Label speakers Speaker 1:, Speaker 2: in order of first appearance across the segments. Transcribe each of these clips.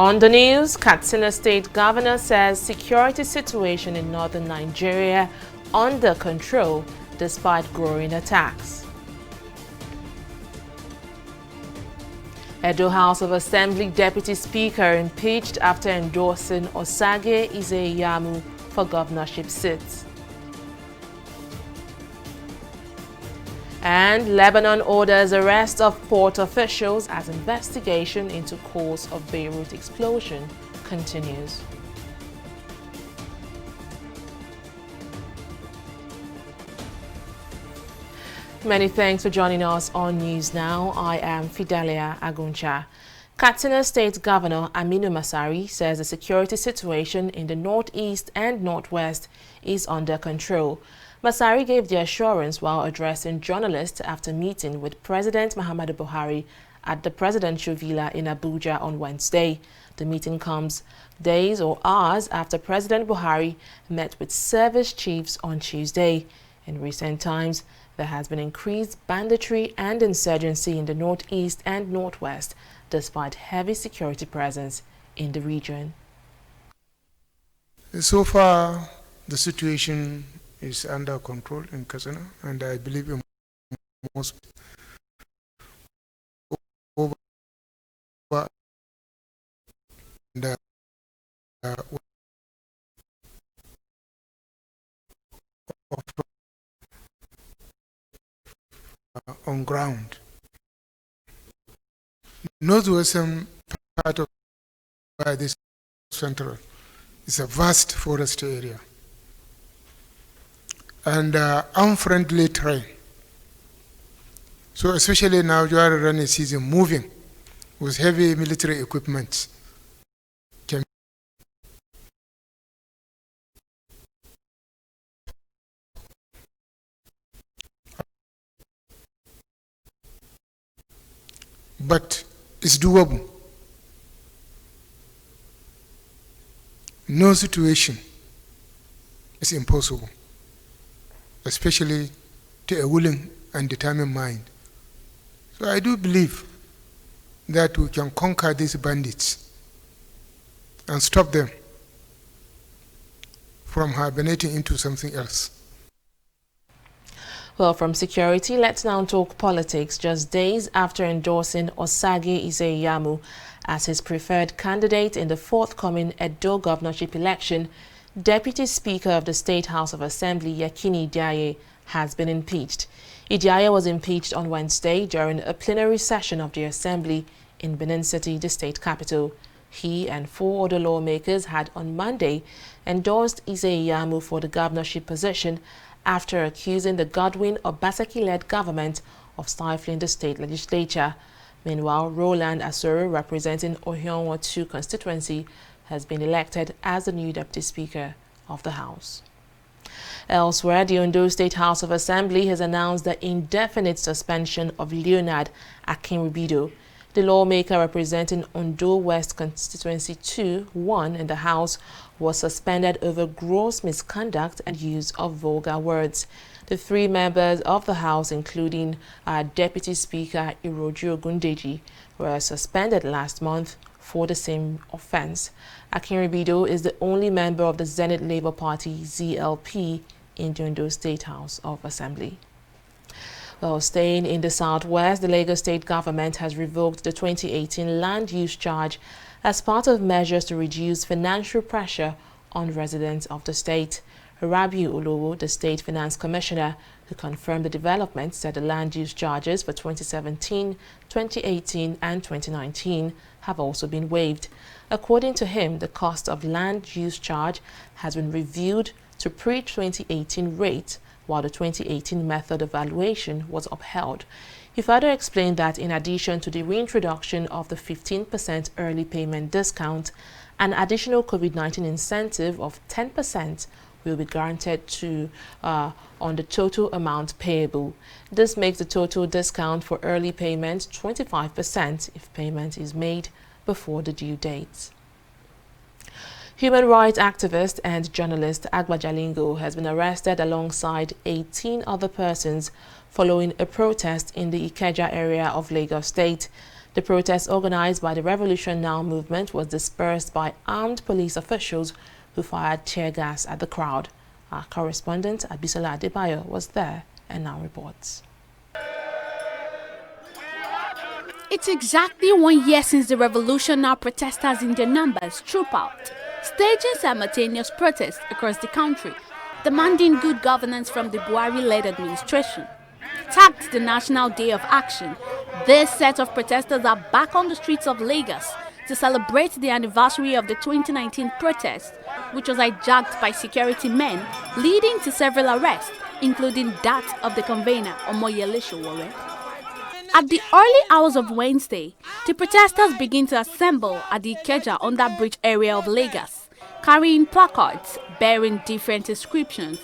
Speaker 1: On the news, Katsina State Governor says security situation in northern Nigeria under control despite growing attacks. Edo House of Assembly Deputy Speaker impeached after endorsing Osage Izeyamu for governorship seats. And Lebanon orders arrest of port officials as investigation into cause of Beirut explosion continues. Many thanks for joining us on News Now. I am Fidelia Aguncha. Katsina State Governor Aminu Masari says the security situation in the northeast and northwest is under control. Masari gave the assurance while addressing journalists after meeting with President Muhammadu Buhari at the presidential villa in Abuja on Wednesday. The meeting comes days or hours after President Buhari met with service chiefs on Tuesday. In recent times, there has been increased banditry and insurgency in the northeast and northwest, despite heavy security presence in the region.
Speaker 2: So far, the situation is under control in Katsina, and I believe in most over the on ground. Northwestern part of this central is a vast forest area and unfriendly terrain. So especially now you are running season moving with heavy military equipment. But it's doable. No situation is impossible, especially to a willing and determined mind. So I do believe that we can conquer these bandits and stop them from hibernating into something else.
Speaker 1: Well, from security, let's now talk politics. Just days after endorsing Osage Izeyamu as his preferred candidate in the forthcoming Edo governorship election, Deputy Speaker of the State House of Assembly Yakini Idiaye has been impeached. Idiaye was impeached on Wednesday during a plenary session of the Assembly in Benin City, the state capital. He and 4 other lawmakers had on Monday endorsed Izeyamu for the governorship position after accusing the Godwin Obaseki-led government of stifling the state legislature. Meanwhile, Roland Asoro, representing Ohionwa 2 constituency, has been elected as the new Deputy Speaker of the House. Elsewhere, the Ondo State House of Assembly has announced the indefinite suspension of Leonard Akinribido. The lawmaker representing Ondo West Constituency 2-1 in the House was suspended over gross misconduct and use of vulgar words. The 3 members of the House, including our Deputy Speaker Iroju Ogundeji, were suspended last month for the same offense. Akinribido is the only member of the Zenith Labour Party ZLP in the Ondo State House of Assembly. Well, staying in the southwest, the Lagos state government has revoked the 2018 land use charge as part of measures to reduce financial pressure on residents of the state. Rabiu Olowo, the state finance commissioner, who confirmed the development, said the land use charges for 2017, 2018 and 2019 have also been waived. According to him, the cost of land use charge has been reviewed to pre-2018 rate, while the 2018 method of valuation was upheld. He further explained that in addition to the reintroduction of the 15% early payment discount, an additional COVID-19 incentive of 10% will be granted on the total amount payable. This makes the total discount for early payment 25% if payment is made before the due date. Human rights activist and journalist Agba Jalingo has been arrested alongside 18 other persons following a protest in the Ikeja area of Lagos State. The protest organized by the Revolution Now movement was dispersed by armed police officials who fired tear gas at the crowd. Our correspondent Abuja was there and now reports.
Speaker 3: It's exactly 1 year since the Revolution Now protesters in their numbers troop out, staging simultaneous protests across the country, demanding good governance from the Buhari-led administration. Tagged the National Day of Action, this set of protesters are back on the streets of Lagos to celebrate the anniversary of the 2019 protest, which was hijacked by security men, leading to several arrests, including that of the convener, Omoyele Sowore. At the early hours of Wednesday, the protesters begin to assemble at the Ikeja under-bridge area of Lagos, carrying placards bearing different inscriptions,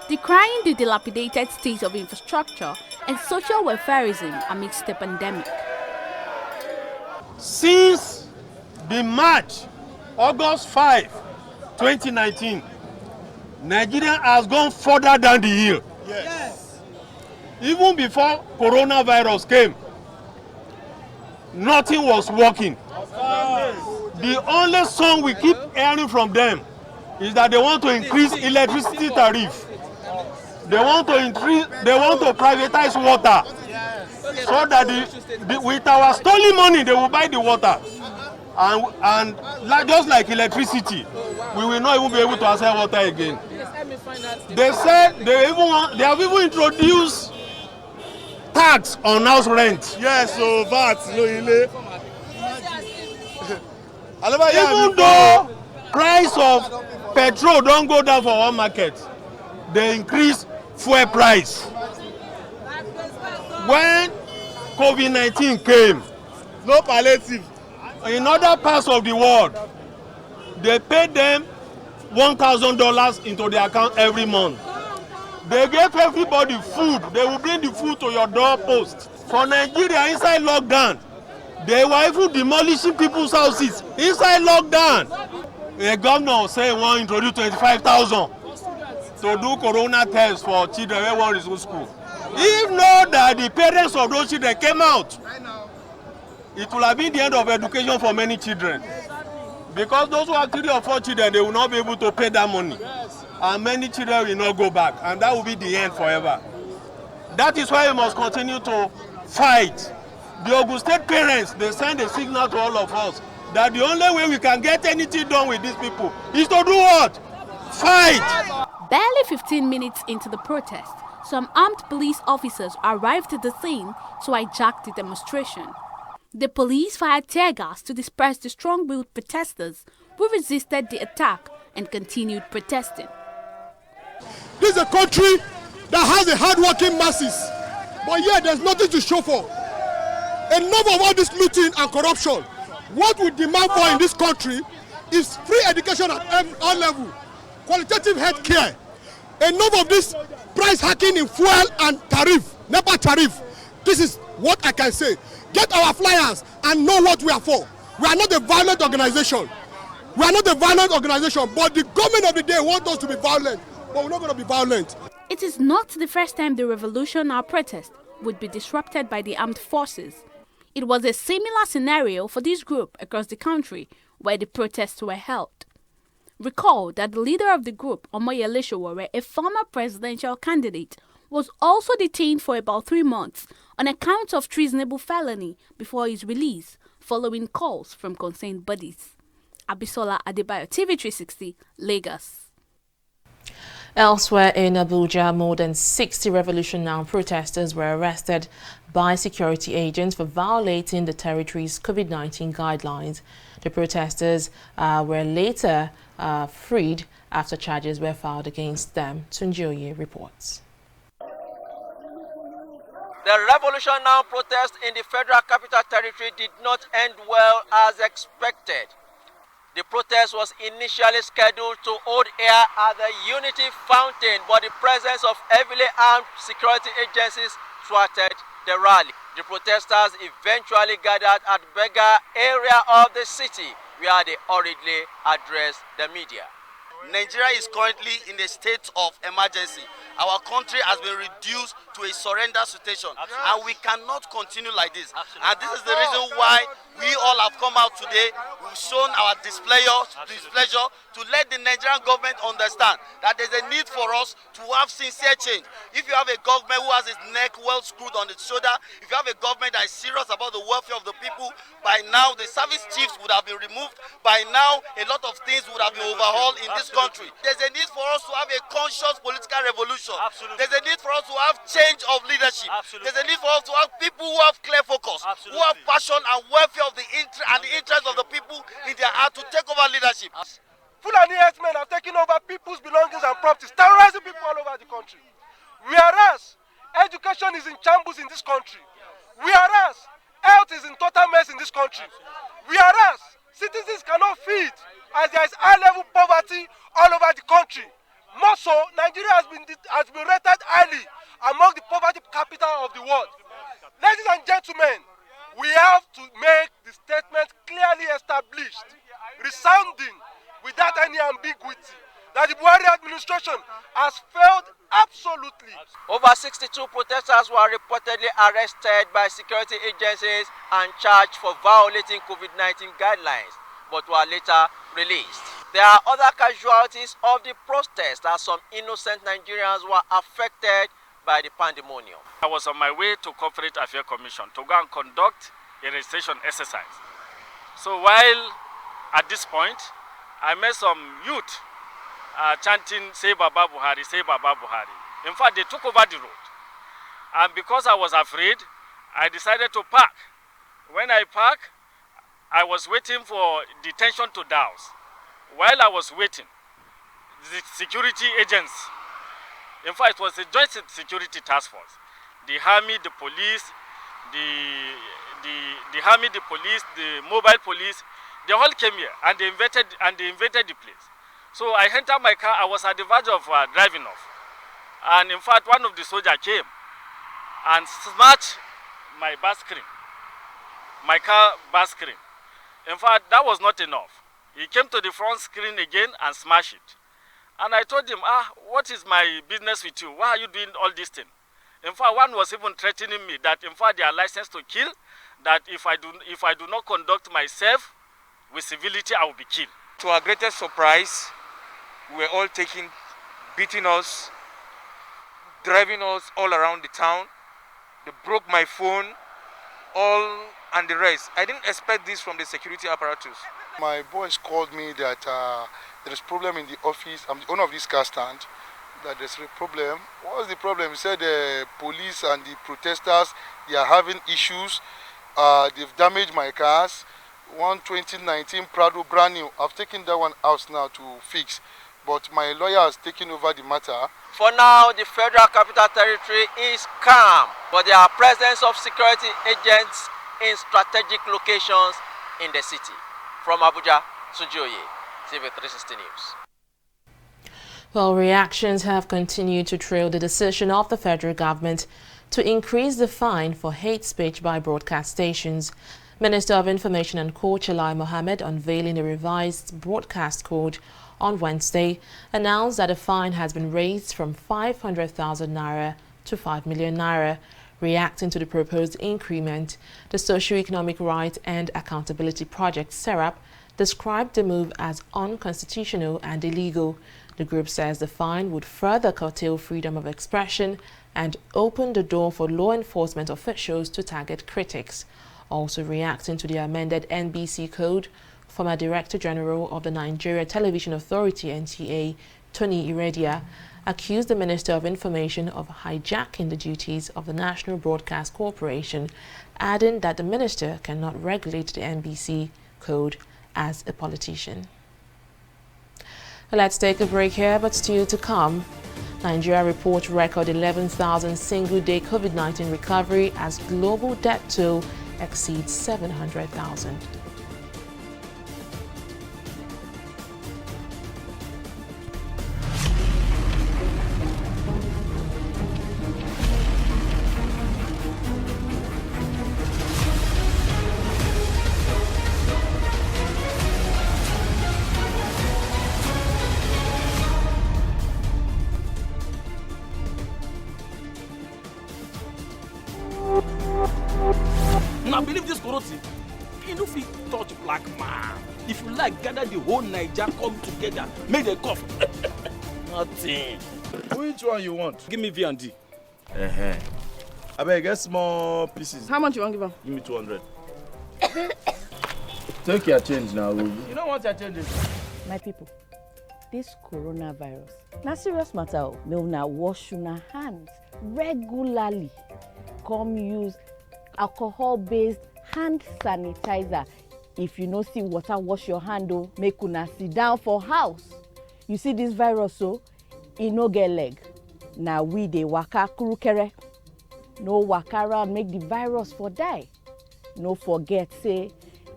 Speaker 3: decrying the dilapidated state of infrastructure and social welfareism amidst the pandemic.
Speaker 4: Since the March, August 5, 2019, Nigeria has gone further down the hill. Yes. Even before coronavirus came, nothing was working. The only song we keep hearing from them is that they want to increase electricity tariff. They want to privatize water, so that with our stolen money they will buy the water, and just like electricity, we will not even be able to access water again. They said they have even introduced tax on house rent.
Speaker 5: Yes, so VAT.
Speaker 4: Even though price of petrol don't go down for one market, they increase fuel price. When COVID-19 came,
Speaker 5: No palliative.
Speaker 4: in other parts of the world, they paid them $1,000 into their account every month. They gave everybody food. They will bring the food to your doorpost. For Nigeria, inside lockdown, they were even demolishing people's houses inside lockdown. The governor said he want to introduce 25,000 to do corona tests for children who want to school. If not that the parents of those children came out, it will have been the end of education for many children. Because those who have 3 or 4 children, they will not be able to pay that money. And many children will not go back. And that will be the end forever. That is why we must continue to fight. The Ogun State parents, they send a signal to all of us that the only way we can get anything done with these people is to do what? Fight!
Speaker 3: Barely 15 minutes into the protest, some armed police officers arrived at the scene to hijack the demonstration. The police fired tear gas to disperse the strong-willed protesters who resisted the attack and continued protesting.
Speaker 5: This is a country that has a hard-working masses, but yet there's nothing to show for. Enough of all this looting and corruption. What we demand for in this country is free education at all levels, qualitative health care. Enough of this price hacking in fuel and tariff, NEPA tariff. This is what I can say. Get our flyers and know what we are for. We are not a violent organization. We are not a violent organization, but the government of the day wants us to be violent, but we're not going to be violent.
Speaker 3: It is not the first time the Revolution Now protest would be disrupted by the armed forces. It was a similar scenario for this group across the country where the protests were held. Recall that the leader of the group, Omoyele Sowore, a former presidential candidate, was also detained for about 3 months on account of treasonable felony before his release, following calls from concerned bodies. Abisola Adebayo, TV360, Lagos.
Speaker 1: Elsewhere in Abuja, more than 60 Revolution Now protesters were arrested by security agents for violating the territory's COVID-19 guidelines. The protesters were later freed after charges were filed against them. Tunjioye reports.
Speaker 6: The Revolution Now protest in the Federal Capital Territory did not end well as expected. The protest was initially scheduled to hold here at the Unity Fountain, but the presence of heavily armed security agencies thwarted the rally. The protesters eventually gathered at Bega area of the city, where they hurriedly addressed the media.
Speaker 7: Nigeria is currently in a state of emergency. Our country has been reduced to a surrender situation. Absolutely. And we cannot continue like this. Absolutely. And this is the reason why we all have come out today. We've shown our displeasure to let the Nigerian government understand that there's a need for us to have sincere change. If you have a government who has its neck well screwed on its shoulder, if you have a government that is serious about the welfare of the people, by now the service chiefs would have been removed. By now a lot of things would have been overhauled in this country. There's a need for us to have a conscious political revolution. Absolutely. There's a need for us to have change of leadership. Absolutely. There's a need for us to have people who have clear focus, absolutely, who have passion and welfare of the interest of the people in their heart to take over leadership.
Speaker 8: Fulani herdsmen are taking over people's belongings and properties, terrorizing people all over the country. Whereas education is in shambles in this country. Whereas health is in total mess in this country. Whereas citizens cannot feed as there is high-level poverty all over the country. More so, Nigeria has been rated highly among the poverty capital of the world. Ladies and gentlemen, we have to make the statement clearly established, resounding, without any ambiguity, that the Buhari administration has failed absolutely.
Speaker 6: Over 62 protesters were reportedly arrested by security agencies and charged for violating COVID-19 guidelines, but were later released. There are other casualties of the protest as some innocent Nigerians were affected by the pandemonium.
Speaker 9: I was on my way to Corporate Affairs Commission to go and conduct a registration exercise. So while at this point, I met some youth chanting, "Say Baba Buhari, say Baba Buhari." In fact, they took over the road. And because I was afraid, I decided to park. When I parked, I was waiting for the tension to douse. While I was waiting, the security agents, in fact, it was a joint security task force, the army, the police, the army, the police, the mobile police, they all came here and they invaded the place. So I entered my car. I was at the verge of driving off, and in fact, one of the soldiers came and smashed my bar screen, my car bar screen. In fact, that was not enough. He came to the front screen again and smashed it. And I told him, what is my business with you? Why are you doing all this thing? In fact, one was even threatening me that, in fact, they are licensed to kill, that if I do not conduct myself with civility, I will be killed.
Speaker 10: To our greatest surprise, we were all beating us, driving us all around the town. They broke my phone, and the rest. I didn't expect this from the security apparatus.
Speaker 5: My boys called me that there is problem in the office. I'm the owner of this car stand. That there's a problem. What was the problem? He said the police and the protesters, they are having issues. They've damaged my cars. One 2019 Prado brand new. I've taken that one out now to fix. But my lawyer has taken over the matter.
Speaker 6: For now, the Federal Capital Territory is calm, but there are presence of security agents in strategic locations in the city. From Abuja, Sujoye, TV360 News.
Speaker 1: Well, reactions have continued to trail the decision of the federal government to increase the fine for hate speech by broadcast stations. Minister of Information and Culture Lai Mohammed, unveiling a revised broadcast code on Wednesday, announced that a fine has been raised from 500,000 naira to 5 million naira. Reacting to the proposed increment, the Socio-Economic Rights and Accountability Project, SERAP, described the move as unconstitutional and illegal. The group says the fine would further curtail freedom of expression and open the door for law enforcement officials to target critics. Also reacting to the amended NBC Code, former Director General of the Nigeria Television Authority, NTA, Tony Iradia, accused the Minister of Information of hijacking the duties of the National Broadcast Corporation, adding that the minister cannot regulate the NBC Code as a politician. Let's take a break here, but still to come. Nigeria reports record 11,000 single-day COVID-19 recovery as global death toll exceeds 700,000.
Speaker 11: believe this corruption? You know, if you touch black man, if you like, gather the whole Niger, come together, make them cough. Nothing.
Speaker 12: Which one you want?
Speaker 11: Give me V&D.
Speaker 12: I beg, get small pieces.
Speaker 13: How much you want to give her?
Speaker 12: Give me 200. Take your change now.
Speaker 11: You don't want your change?
Speaker 14: My people, this coronavirus, na serious matter. May una wash una hands regularly. Come use alcohol-based hand sanitizer. If you no see water, wash your hand. Oh, make una sit down for house. You see this virus, so e no get leg. Now we dey waka kurukere. No waka around, make the virus for die. No forget, say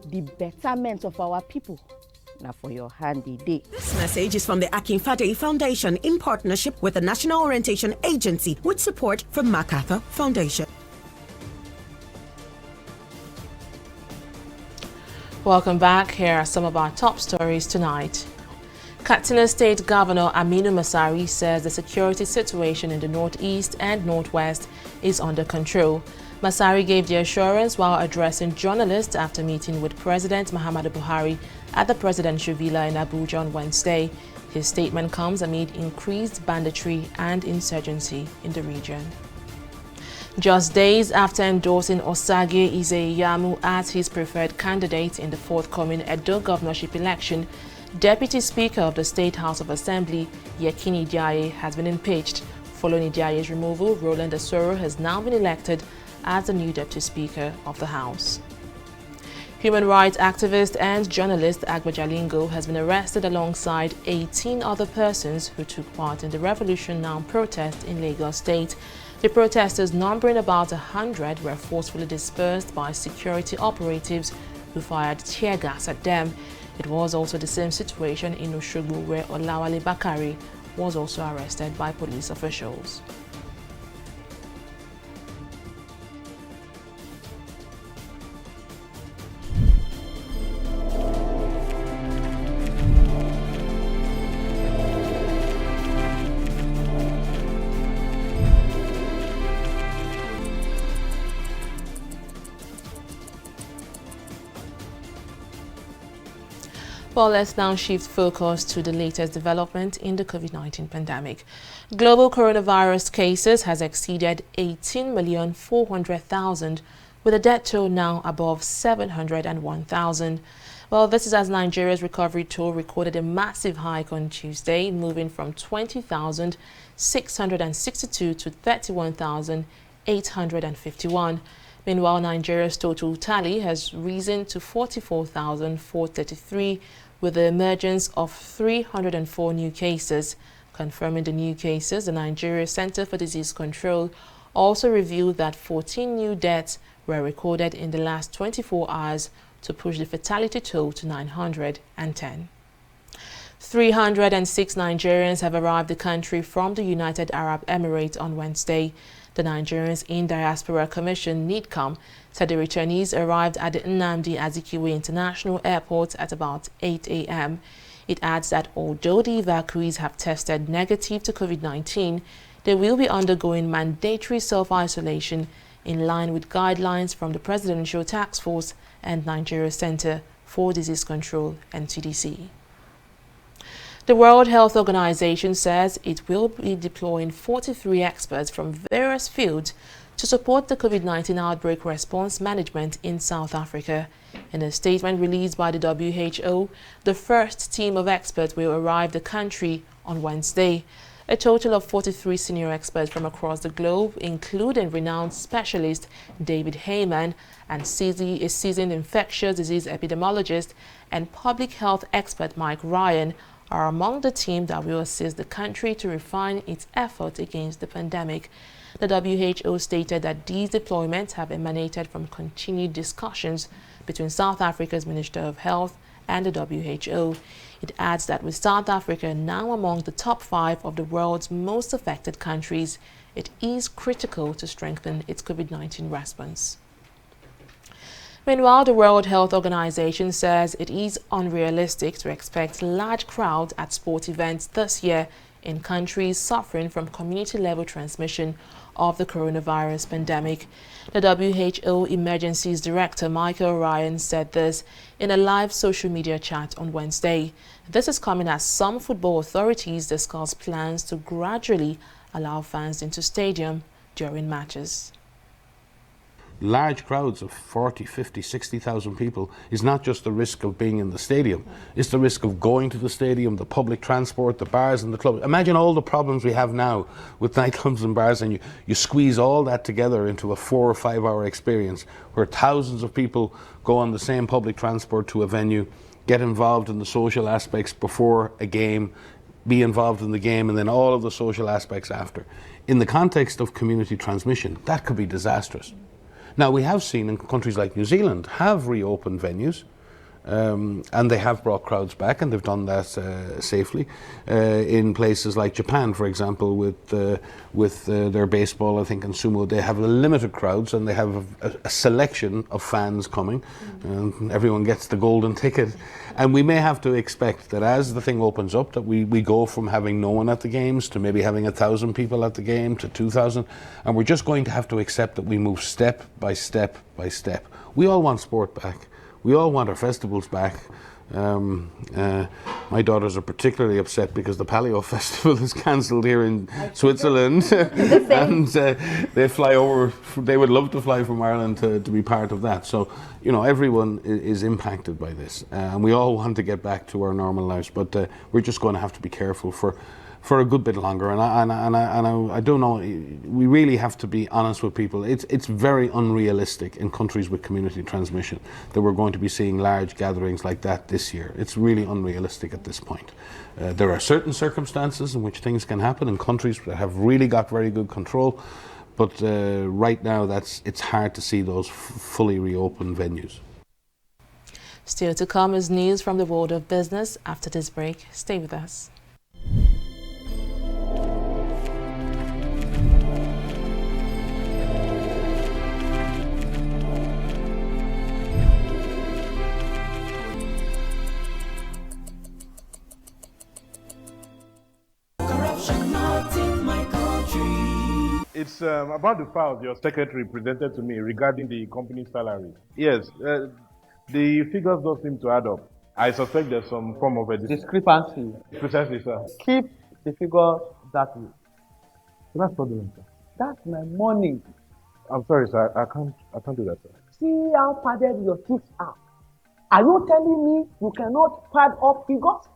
Speaker 14: the betterment of our people. Now for your handy day.
Speaker 15: This message is from the Akinfade Foundation in partnership with the National Orientation Agency with support from MacArthur Foundation.
Speaker 1: Welcome back. Here are some of our top stories tonight. Katsina State Governor Aminu Masari says the security situation in the northeast and northwest is under control. Masari gave the assurance while addressing journalists after meeting with President Muhammadu Buhari at the presidential villa in Abuja on Wednesday. His statement comes amid increased banditry and insurgency in the region. Just days after endorsing Osagie Ize-Iyamu as his preferred candidate in the forthcoming Edo governorship election, Deputy Speaker of the State House of Assembly, Yekini Diaye, has been impeached. Following Diaye's removal, Roland Asoro has now been elected as the new Deputy Speaker of the House. Human rights activist and journalist Agba Jalingo has been arrested alongside 18 other persons who took part in the Revolution Now protest in Lagos State. The protesters, numbering about 100, were forcefully dispersed by security operatives who fired tear gas at them. It was also the same situation in Oshogbo, where Olawale Bakari was also arrested by police officials. Well, let's now shift focus to the latest development in the COVID-19 pandemic. Global coronavirus cases has exceeded 18,400,000, with a death toll now above 701,000. Well, this is as Nigeria's recovery toll recorded a massive hike on Tuesday, moving from 20,662 to 31,851. Meanwhile, Nigeria's total tally has risen to 44,433, with the emergence of 304 new cases. Confirming the new cases, the Nigeria Center for Disease Control also revealed that 14 new deaths were recorded in the last 24 hours to push the fatality toll to 910. 306 Nigerians have arrived the country from the United Arab Emirates on Wednesday. The Nigerians in Diaspora Commission, NIDCOM, said the returnees arrived at the Nnamdi Azikiwe International Airport at about 8 a.m. It adds that although the evacuees have tested negative to COVID-19, they will be undergoing mandatory self-isolation in line with guidelines from the Presidential Task Force and Nigeria Center for Disease Control, NCDC. The World Health Organization says it will be deploying 43 experts from various fields to support the COVID-19 outbreak response management in South Africa. In a statement released by the WHO, the first team of experts will arrive the country on Wednesday. A total of 43 senior experts from across the globe, including renowned specialist David Heyman and a seasoned infectious disease epidemiologist and public health expert Mike Ryan, are among the team that will assist the country to refine its efforts against the pandemic. The WHO stated that these deployments have emanated from continued discussions between South Africa's Minister of Health and the WHO. It adds that with South Africa now among the top 5 of the world's most affected countries, it is critical to strengthen its COVID-19 response. Meanwhile, the World Health Organization says it is unrealistic to expect large crowds at sport events this year in countries suffering from community-level transmission of the coronavirus pandemic. The WHO Emergencies Director Michael Ryan said this in a live social media chat on Wednesday. This is coming as some football authorities discuss plans to gradually allow fans into stadium during matches.
Speaker 13: Large crowds of 40, 50, 60,000 people is not just the risk of being in the stadium, it's the risk of going to the stadium, the public transport, the bars and the clubs. Imagine all the problems we have now with nightclubs and bars, and you squeeze all that together into a 4 or 5 hour experience where thousands of people go on the same public transport to a venue, get involved in the social aspects before a game, be involved in the game, and then all of the social aspects after. In the context of community transmission, that could be disastrous. Now, we have seen in countries like New Zealand have reopened venues, and they have brought crowds back, and they've done that safely. In places like Japan, for example, with their baseball, I think, and sumo, they have limited crowds, and they have a selection of fans coming, and everyone gets the golden ticket. And we may have to expect that as the thing opens up, that we go from having no one at the games to maybe having 1,000 people at the game to 2,000, and we're just going to have to accept that we move step by step by step. We all want sport back. We all want our festivals back. My daughters are particularly upset because the Palio Festival is cancelled here in Switzerland, and they fly over. They would love to fly from Ireland to be part of that. So, you know, everyone is impacted by this, and we all want to get back to our normal lives. But we're just going to have to be careful for a good bit longer, and I don't know. We really have to be honest with people. It's very unrealistic in countries with community transmission that we're going to be seeing large gatherings like that this year. It's really unrealistic at this point. There are certain circumstances in which things can happen in countries that have really got very good control, but right now it's hard to see those fully reopened venues.
Speaker 1: Still to come is news from the world of business. After this break, stay with us.
Speaker 12: It's about the files your secretary presented to me regarding the company salary. Yes, the figures don't seem to add up. I suspect there's some form of a
Speaker 16: discrepancy.
Speaker 12: Precisely, sir.
Speaker 16: Keep the figures that way.
Speaker 12: That's fraudulent, sir.
Speaker 16: That's my money.
Speaker 12: I'm sorry, sir. I can't do that, sir.
Speaker 16: See how padded your teeth are. Are you telling me you cannot pad up figures?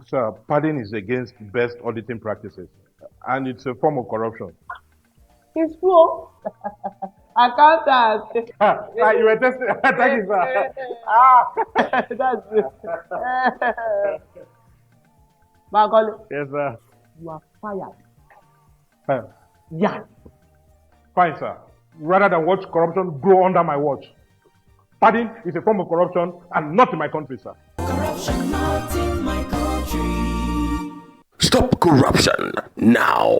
Speaker 12: Sir, padding is against best auditing practices, and it's a form of corruption.
Speaker 16: It's true. Accountant.
Speaker 12: You were testing. Thank you, sir.
Speaker 16: That's it. Magole.
Speaker 12: Yes, sir.
Speaker 16: You are fired.
Speaker 12: Fine.
Speaker 16: Yeah.
Speaker 12: Fine, sir. Rather than watch corruption grow under my watch. Padding is a form of corruption and not in my country, sir.
Speaker 17: Corruption not in my country. Stop corruption now.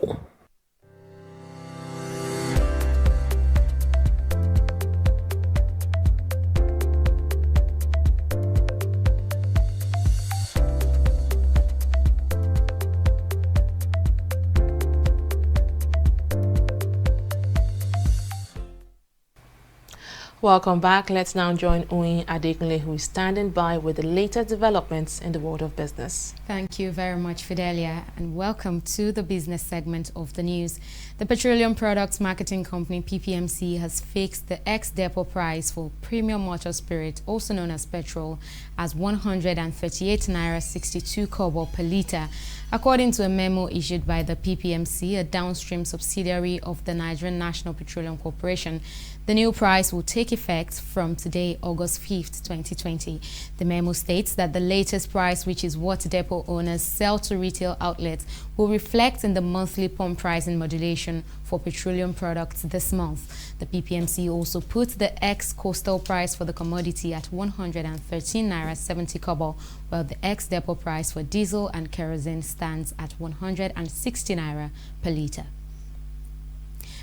Speaker 1: Welcome back. Let's now join Oyin Adekunle, who is standing by with the latest developments in the world of business.
Speaker 18: Thank you very much, Fidelia, and welcome to the business segment of the news. The Petroleum Products Marketing Company, PPMC, has fixed the ex-depot price for premium motor spirit, also known as petrol, as 138 naira 62 kobo per litre. According to a memo issued by the PPMC, a downstream subsidiary of the Nigerian National Petroleum Corporation, the new price will take effect from today, August 5th, 2020. The memo states that the latest price, which is what depot owners sell to retail outlets, will reflect in the monthly pump pricing modulation for petroleum products this month. The PPMC also put the ex-coastal price for the commodity at 113 naira 70 kobo, while the ex-depot price for diesel and kerosene stands at 160 naira per litre.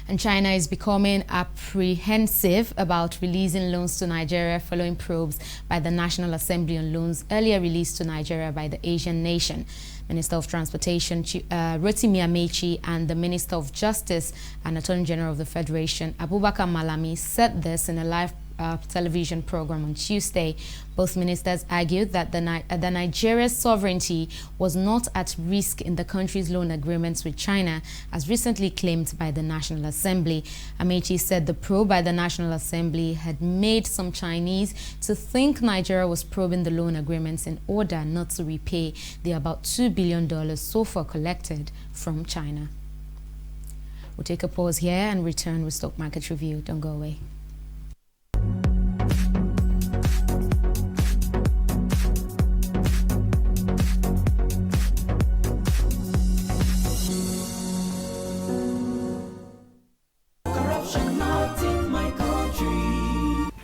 Speaker 18: And China is becoming apprehensive about releasing loans to Nigeria following probes by the National Assembly on loans earlier released to Nigeria by the Asian nation. Minister of Transportation Rotimi Amechi and the Minister of Justice and Attorney General of the Federation Abubakar Malami said this in a live television program on Tuesday. Both ministers argued that Nigeria's sovereignty was not at risk in the country's loan agreements with China, as recently claimed by the National Assembly. Amechi said the probe by the National Assembly had made some Chinese to think Nigeria was probing the loan agreements in order not to repay the about $2 billion so far collected from China. We'll take a pause here and return with Stock Market Review. Don't go away.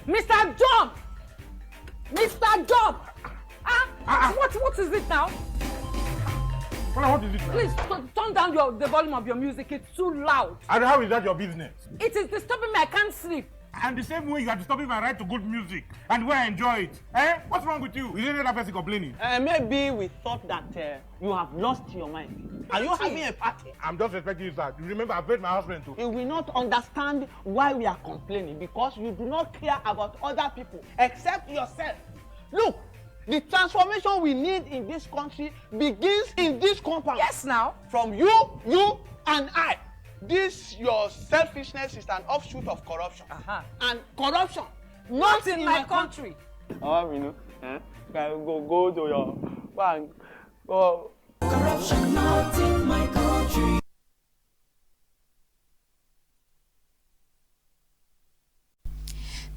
Speaker 19: Mr. John! Mr. John! What is it now?
Speaker 12: What is it now?
Speaker 19: Please turn down the volume of your music. It's too loud.
Speaker 12: And how is that your business?
Speaker 19: It is disturbing me. I can't sleep.
Speaker 12: And the same way you are disturbing my right to good music and where I enjoy it. What's wrong with you? Is there another person complaining?
Speaker 20: Maybe we thought that you have lost your mind. Are you having a party?
Speaker 12: I'm just respecting you, sir. You remember, I paid my husband too.
Speaker 20: You will not understand why we are complaining because you do not care about other people except yourself. Look, the transformation we need in this country begins in this compound.
Speaker 19: Yes, now.
Speaker 20: From you, and I. This, your selfishness is an offshoot of corruption. And corruption, not in my country.
Speaker 21: Aminu, go to your bank. Go.
Speaker 22: Corruption not in my country.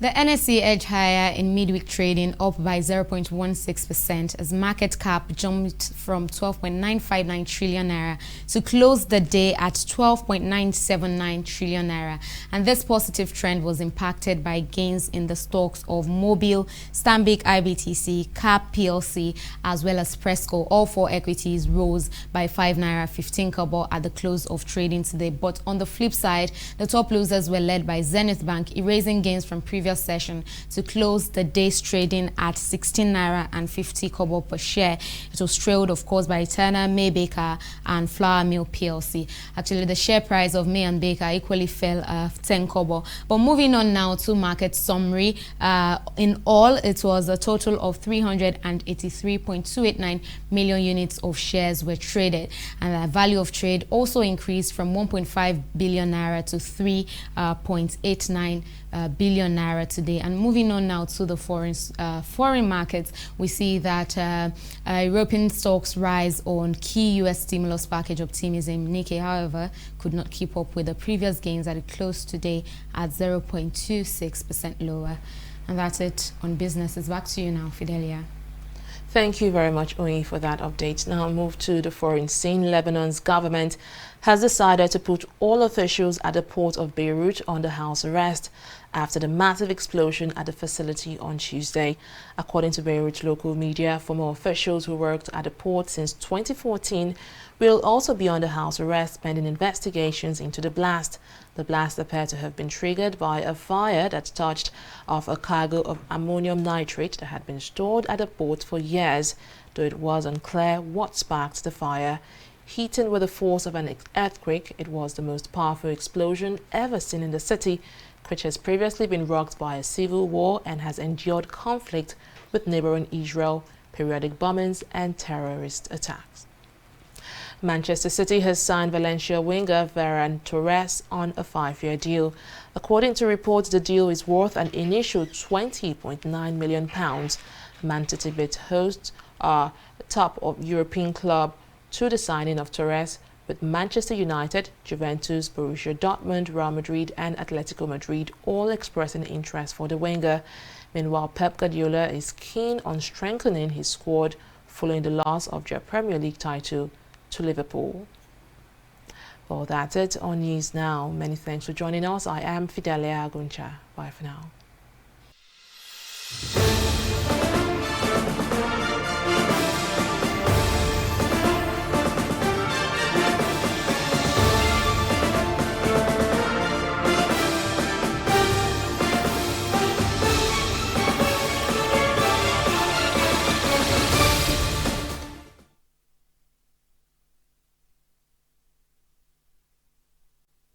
Speaker 18: The NSE edged higher in midweek trading, up by 0.16% as market cap jumped from 12.959 trillion naira to close the day at 12.979 trillion naira. And this positive trend was impacted by gains in the stocks of Mobile, Stanbic IBTC, CAP PLC, as well as Presco. All four equities rose by 5 naira 15 kobo at the close of trading today. But on the flip side, the top losers were led by Zenith Bank, erasing gains from previous session to close the day's trading at 16 naira and 50 kobo per share. It was trailed, of course, by Turner, May Baker and Flour Mill PLC. Actually, the share price of May and Baker equally fell 10 kobo. But moving on now to market summary. In all, it was a total of 383.289 million units of shares were traded, and the value of trade also increased from 1.5 billion naira to 3.89 billion naira today. And moving on now to the foreign markets, we see that European stocks rise on key U.S. stimulus package optimism. Nikkei, however, could not keep up with the previous gains that it closed today at 0.26% lower. And that's it on businesses. Back to you now, Fidelia.
Speaker 1: Thank you very much, Oyi, for that update. Now move to the foreign scene. Lebanon's government has decided to put all officials at the port of Beirut under house arrest after the massive explosion at the facility on Tuesday. According to Beirut local media, former officials who worked at the port since 2014 will also be under house arrest pending investigations into the blast. The blast appeared to have been triggered by a fire that touched off a cargo of ammonium nitrate that had been stored at the port for years, though it was unclear what sparked the fire. Heated with the force of an earthquake, it was the most powerful explosion ever seen in the city, which has previously been rocked by a civil war and has endured conflict with neighboring Israel, periodic bombings and terrorist attacks. Manchester City has signed Valencia winger Ferran Torres on a 5-year deal. According to reports, the deal is worth an initial £20.9 million. Man City bid hosts are top of European club to the signing of Torres, with Manchester United, Juventus, Borussia Dortmund, Real Madrid and Atletico Madrid all expressing interest for the winger. Meanwhile, Pep Guardiola is keen on strengthening his squad following the loss of their Premier League title to Liverpool. Well, that's it on News Now. Many thanks for joining us. I am Fidelia Aguncha. Bye for now.